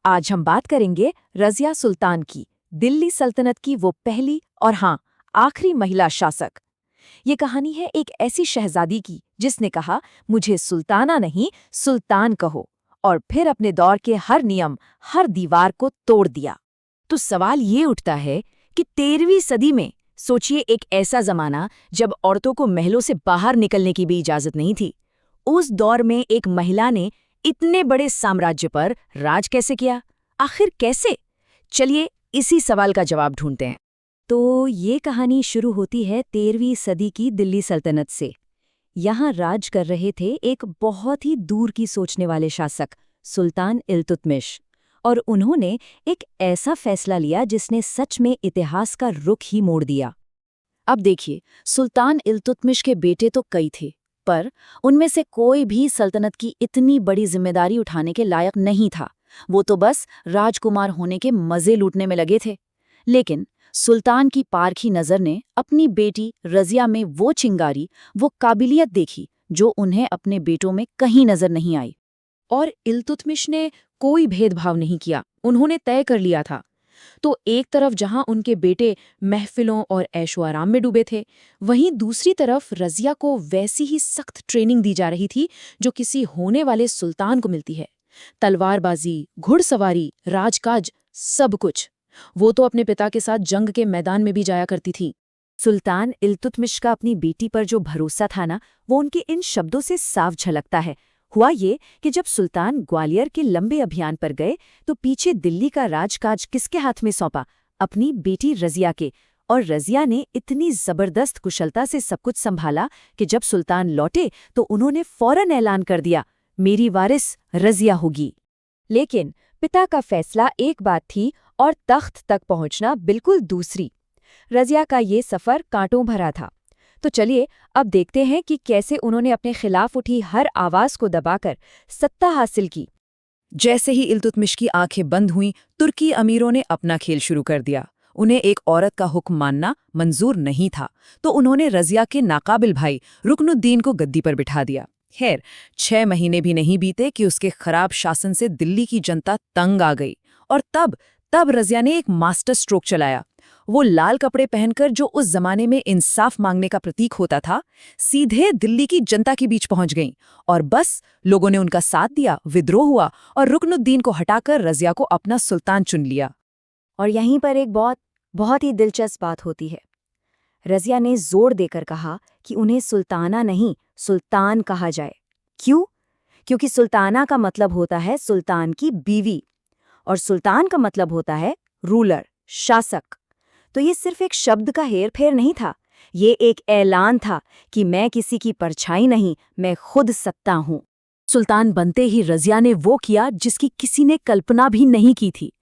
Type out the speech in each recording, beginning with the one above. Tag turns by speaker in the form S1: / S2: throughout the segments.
S1: आज हम बात करेंगे रज़िया सुल्तान की, दिल्ली सल्तनत की वो पहली और हाँ, आखिरी महिला शासक। ये कहानी है एक ऐसी शहजादी की जिसने कहा, मुझे सुल्ताना नहीं सुल्तान कहो, और फिर अपने दौर के हर नियम, हर दीवार को तोड़ दिया। तो सवाल ये उठता है कि 13वीं सदी में सोचिए, एक ऐसा जमाना जब औरतों को महलों से बाहर निकलने की भी इजाजत नहीं थी। उस दौर में एक महिला ने इतने बड़े साम्राज्य पर राज कैसे किया? आखिर कैसे? चलिए इसी सवाल का जवाब ढूंढते हैं। तो ये कहानी शुरू होती है 13वीं सदी की दिल्ली सल्तनत से। यहाँ राज कर रहे थे एक बहुत ही दूर की सोचने वाले शासक, सुल्तान इल्तुतमिश। और उन्होंने एक ऐसा फैसला लिया जिसने सच में इतिहास का रुख ही मोड़ दिया। अब देखिए, सुल्तान इल्तुतमिश के बेटे तो कई थे, पर उनमें से कोई भी सल्तनत की इतनी बड़ी जिम्मेदारी उठाने के लायक नहीं था। वो तो बस राजकुमार होने के मजे लूटने में लगे थे। लेकिन सुल्तान की पारखी नज़र ने अपनी बेटी रज़िया में वो चिंगारी, वो काबिलियत देखी जो उन्हें अपने बेटों में कहीं नजर नहीं आई। और इल्तुतमिश ने कोई भेदभाव नहीं किया। उन्होंने तय कर लिया था, तो एक तरफ जहां उनके बेटे महफिलों और ऐशो आराम में डूबे थे, वहीं दूसरी तरफ रज़िया को वैसी ही सख्त ट्रेनिंग दी जा रही थी जो किसी होने वाले सुल्तान को मिलती है। तलवारबाजी, घुड़सवारी, राजकाज, सब कुछ। वो तो अपने पिता के साथ जंग के मैदान में भी जाया करती थी। सुल्तान इल्तुतमिश का अपनी बेटी पर जो भरोसा था ना, वो उनके इन शब्दों से साफ झलकता है। हुआ ये कि जब सुल्तान ग्वालियर के लंबे अभियान पर गए तो पीछे दिल्ली का राजकाज किसके हाथ में सौंपा? अपनी बेटी रज़िया के। और रज़िया ने इतनी जबरदस्त कुशलता से सब कुछ संभाला कि जब सुल्तान लौटे तो उन्होंने फौरन ऐलान कर दिया, मेरी वारिस रज़िया होगी। लेकिन पिता का फैसला एक बात थी और तख्त तक पहुंचना बिल्कुल दूसरी। रज़िया का ये सफर कांटों भरा था। तो चलिए अब देखते हैं कि कैसे उन्होंने अपने खिलाफ उठी हर आवाज को दबाकर सत्ता हासिल की। जैसे ही इल्तुतमिश की आंखें बंद हुईं, तुर्की अमीरों ने अपना खेल शुरू कर दिया। उन्हें एक औरत का हुक्म मानना मंजूर नहीं था, तो उन्होंने रज़िया के नाकाबिल भाई रुकनुद्दीन को गद्दी पर बिठा दिया। खैर, 6 महीने भी नहीं बीते कि उसके खराब शासन से दिल्ली की जनता तंग आ गई। और तब रज़िया ने एक मास्टर स्ट्रोक चलाया। वो लाल कपड़े पहनकर, जो उस जमाने में इंसाफ मांगने का प्रतीक होता था, सीधे दिल्ली की जनता के बीच पहुंच गईं। और बस लोगों ने उनका साथ दिया, विद्रोह हुआ और रुकनुद्दीन को हटाकर रज़िया को अपना सुल्तान चुन लिया। और यहीं पर एक बहुत ही दिलचस्प बात होती है। रज़िया ने जोर देकर कहा कि उन्हें सुल्ताना नहीं सुल्तान कहा जाए। क्यों? क्योंकि सुल्ताना का मतलब होता है सुल्तान की बीवी, और सुल्तान का मतलब होता है रूलर, शासक। तो ये सिर्फ एक शब्द का हेरफेर नहीं था, ये एक ऐलान था कि मैं किसी की परछाई नहीं, मैं खुद सत्ता हूं। सुल्तान बनते ही रज़िया ने वो किया जिसकी किसी ने कल्पना भी नहीं की थी।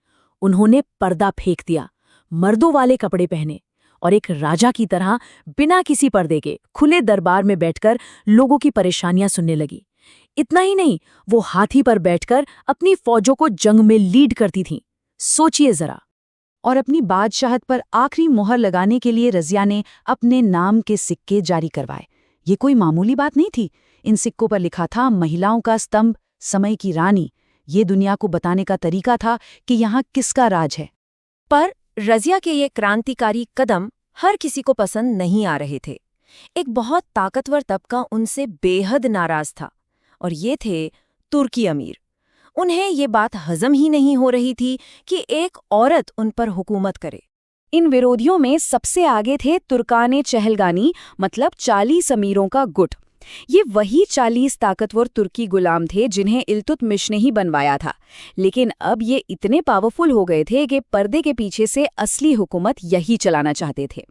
S1: उन्होंने पर्दा फेंक दिया, मर्दों वाले कपड़े पहने और एक राजा की तरह बिना किसी पर्दे के खुले दरबार में बैठकर लोगों की परेशानियां सुनने लगी। इतना ही नहीं, वो हाथी पर बैठकर अपनी फौजों को जंग में लीड करती थीं। सोचिए जरा। और अपनी बादशाहत पर आखिरी मोहर लगाने के लिए रज़िया ने अपने नाम के सिक्के जारी करवाए। ये कोई मामूली बात नहीं थी। इन सिक्कों पर लिखा था, महिलाओं का स्तंभ, समय की रानी। ये दुनिया को बताने का तरीका था कि यहाँ किसका राज है। पर रज़िया के ये क्रांतिकारी कदम हर किसी को पसंद नहीं आ रहे थे। एक बहुत ताकतवर तबका उनसे बेहद नाराज था, और ये थे तुर्की अमीर। उन्हें ये बात हजम ही नहीं हो रही थी कि एक औरत उन पर हुकूमत करे। इन विरोधियों में सबसे आगे थे तुर्काने चहलगानी, मतलब 40 अमीरों का गुट। ये वही 40 ताकतवर तुर्की गुलाम थे जिन्हें इल्तुतमिश ने ही बनवाया था। लेकिन अब ये इतने पावरफुल हो गए थे कि पर्दे के पीछे से असली हुकूमत यही चलाना चाहते थे।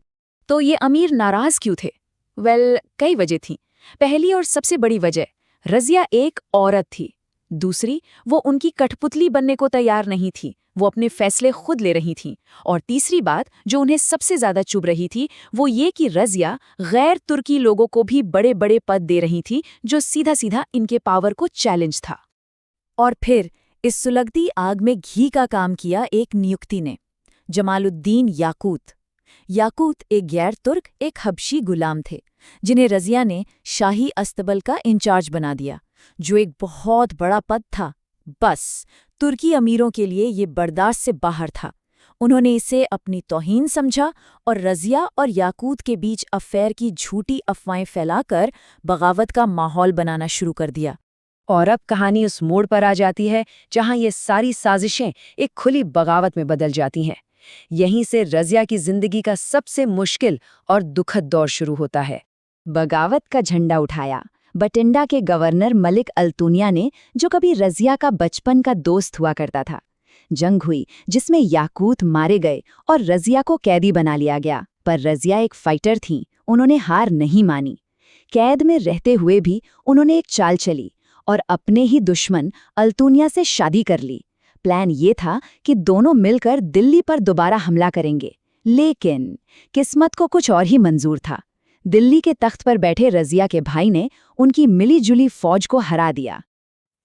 S1: तो ये अमीर नाराज क्यों थे? कई वजह थीं। पहली और सबसे बड़ी वजह, रज़िया एक औरत थी। दूसरी, वो उनकी कठपुतली बनने को तैयार नहीं थी, वो अपने फैसले खुद ले रही थीं। और तीसरी बात जो उन्हें सबसे ज्यादा चुभ रही थी, वो ये कि रज़िया गैर तुर्की लोगों को भी बड़े बड़े पद दे रही थी, जो सीधा सीधा इनके पावर को चैलेंज था। और फिर इस सुलगती आग में घी का काम किया एक नियुक्ति ने, जमालुद्दीन याकूत। याकूत एक गैर तुर्क, एक हबशी गुलाम थे, जिन्हें रज़िया ने शाही अस्तबल का इंचार्ज बना दिया, जो एक बहुत बड़ा पद था। बस तुर्की अमीरों के लिए ये बर्दाश्त से बाहर था। उन्होंने इसे अपनी तौहीन समझा और रज़िया और याकूत के बीच अफेयर की झूठी अफवाहें फैलाकर बगावत का माहौल बनाना शुरू कर दिया। और अब कहानी उस मोड़ पर आ जाती है जहां ये सारी साजिशें एक खुली बगावत में बदल जाती हैं। यहीं से रज़िया की जिंदगी का सबसे मुश्किल और दुखद दौर शुरू होता है। बगावत का झंडा उठाया बटिंडा के गवर्नर मलिक अल्तूनिया ने, जो कभी रज़िया का बचपन का दोस्त हुआ करता था। जंग हुई जिसमें याकूत मारे गए और रज़िया को कैदी बना लिया गया, पर रज़िया एक फाइटर थीं, उन्होंने हार नहीं मानी। कैद में रहते हुए भी उन्होंने एक चाल चली और अपने ही दुश्मन अल्तूनिया से शादी कर ली। प्लान ये था कि दोनों मिलकर दिल्ली पर दोबारा हमला करेंगे, लेकिन किस्मत को कुछ और ही मंजूर था। दिल्ली के तख्त पर बैठे रज़िया के भाई ने उनकी मिली-जुली फौज को हरा दिया।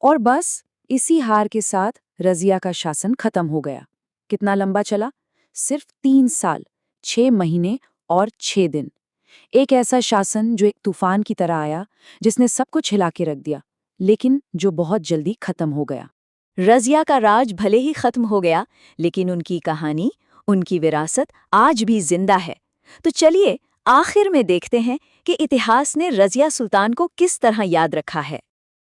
S1: और बस इसी हार के साथ रज़िया का शासन खत्म हो गया। कितना लंबा चला? सिर्फ 3 साल, 6 महीने और 6 दिन। एक ऐसा शासन जो एक तूफान की तरह आया, जिसने सब कुछ हिला के रख दिया, लेकिन जो बहुत जल्दी खत्म हो गया। रज़िया का राज भले ही खत्म हो गया, लेकिन उनकी कहानी, उनकी विरासत आज भी जिंदा है। तो चलिए आखिर में देखते हैं कि इतिहास ने रज़िया सुल्तान को किस तरह याद रखा है।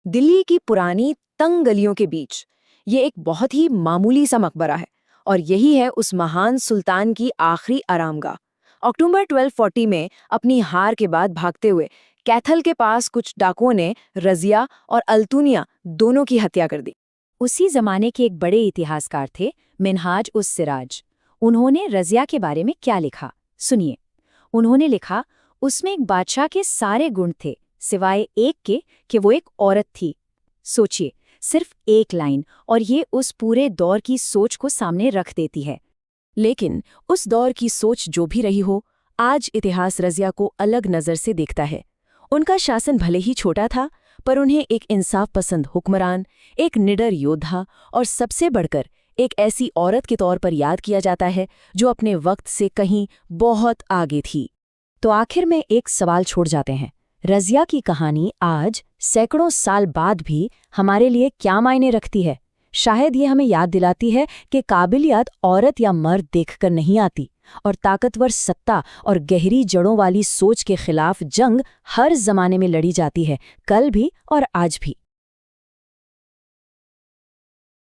S1: दिल्ली की पुरानी तंग गलियों के बीच ये एक बहुत ही मामूली सा मकबरा है, और यही है उस महान सुल्तान की आखिरी आरामगाह। अक्टूबर 1240 में अपनी हार के बाद भागते हुए कैथल के पास कुछ डाकुओं ने रज़िया और अल्तूनिया दोनों की हत्या कर दी। उसी जमाने के एक बड़े इतिहासकार थे मिनहाज उस सिराज। उन्होंने रज़िया के बारे में क्या लिखा, सुनिए। उन्होंने लिखा, उसमें एक बादशाह के सारे गुण थे, सिवाय एक के कि वो एक औरत थी। सोचिए, सिर्फ एक लाइन, और ये उस पूरे दौर की सोच को सामने रख देती है। लेकिन उस दौर की सोच जो भी रही हो, आज इतिहास रज़िया को अलग नज़र से देखता है। उनका शासन भले ही छोटा था, पर उन्हें एक इंसाफ पसंद हुक्मरान, एक निडर योद्धा और सबसे बढ़कर एक ऐसी औरत के तौर पर याद किया जाता है जो अपने वक्त से कहीं बहुत आगे थी। तो आखिर में एक सवाल छोड़ जाते हैं, रज़िया की कहानी आज सैकड़ों साल बाद भी हमारे लिए क्या मायने रखती है? शायद ये हमें याद दिलाती है कि काबिलियत औरत या मर्द देखकर नहीं आती, और ताकतवर सत्ता और गहरी जड़ों वाली सोच के खिलाफ जंग हर जमाने में लड़ी जाती है, कल भी और आज भी।